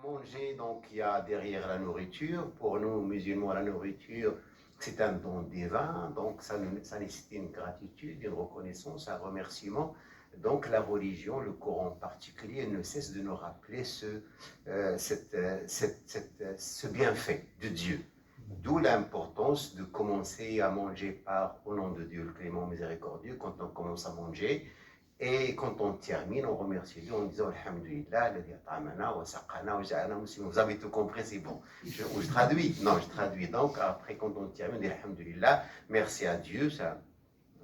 Manger, donc il y a derrière la nourriture. Pour nous, musulmans, la nourriture, c'est un don divin, donc ça nécessite une gratitude, une reconnaissance, un remerciement. Donc la religion, le Coran en particulier, ne cesse de nous rappeler ce bienfait de Dieu. D'où l'importance de commencer à manger par au nom de Dieu, le clément miséricordieux, quand on commence à manger. Et quand on termine, on remercie Dieu en disant Alhamdulillah, vous avez tout compris, c'est bon. Je traduis. Non, je traduis. Donc, après, quand on termine, on dit Alhamdulillah, merci à Dieu, c'est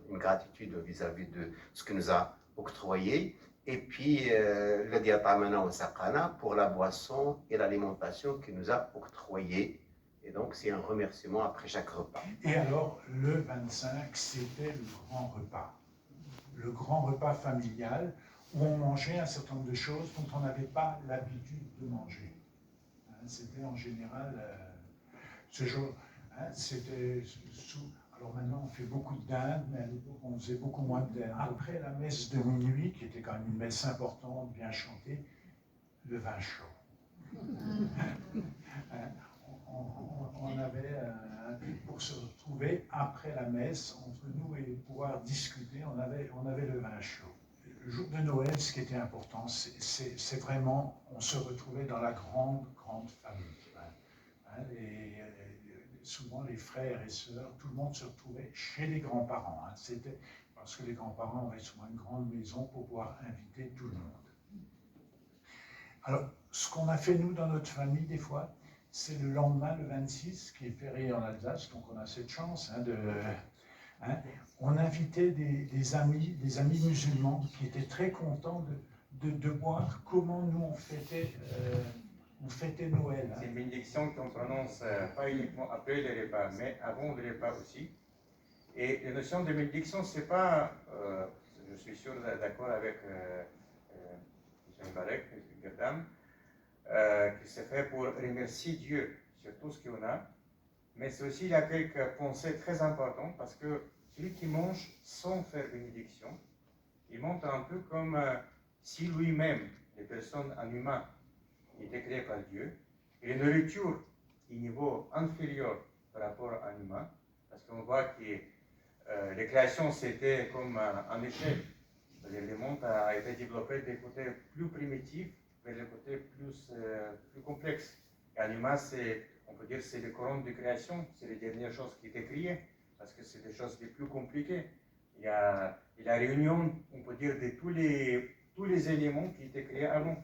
une gratitude vis-à-vis de ce que nous a octroyé. Et puis, le diatamana wa saqana pour la boisson et l'alimentation qu'il nous a octroyé. Et donc, c'est un remerciement après chaque repas. Et alors, le 25, c'était le grand repas familial, où on mangeait un certain nombre de choses dont on n'avait pas l'habitude de manger. C'était en général ce jour. C'était alors maintenant, on fait beaucoup de dinde, mais à l'époque, on faisait beaucoup moins de dinde. Après la messe de minuit, qui était quand même une messe importante, bien chantée, le vin chaud. On avait pour se retrouver après la messe, entre nous et pouvoir discuter, on avait le vin chaud. Le jour de Noël, ce qui était important, c'est vraiment, on se retrouvait dans la grande famille. Et souvent les frères et sœurs, tout le monde se retrouvait chez les grands-parents. C'était parce que les grands-parents avaient souvent une grande maison pour pouvoir inviter tout le monde. Alors, ce qu'on a fait nous dans notre famille des fois, c'est le lendemain, le 26, qui est férié en Alsace, donc on a cette chance on invitait des amis musulmans qui étaient très contents de voir comment nous on fêtait Noël. C'est une bénédiction qu'on prononce pas uniquement après le repas, mais avant le repas aussi. Et la notion de bénédiction, c'est pas, je suis sûr d'accord avec M. Barek, M. Gerdam, que c'est fait pour remercier Dieu sur tout ce qu'on a, mais c'est aussi, il y a quelques pensées très importantes parce que celui qui mange sans faire bénédiction, il montre un peu comme si lui-même, les personnes, un humain, était créé par Dieu, et la nourriture est niveau inférieur par rapport à un humain, parce qu'on voit que les créations c'était comme un échelle. Le monde a été développé des côtés plus primitifs vers les côtés plus complexes. Et un humain, on peut dire, c'est le courant de création, c'est les dernières choses qui étaient créées, parce que c'est des choses les plus compliquées. Il y a la réunion, on peut dire, de tous les éléments qui étaient créés avant.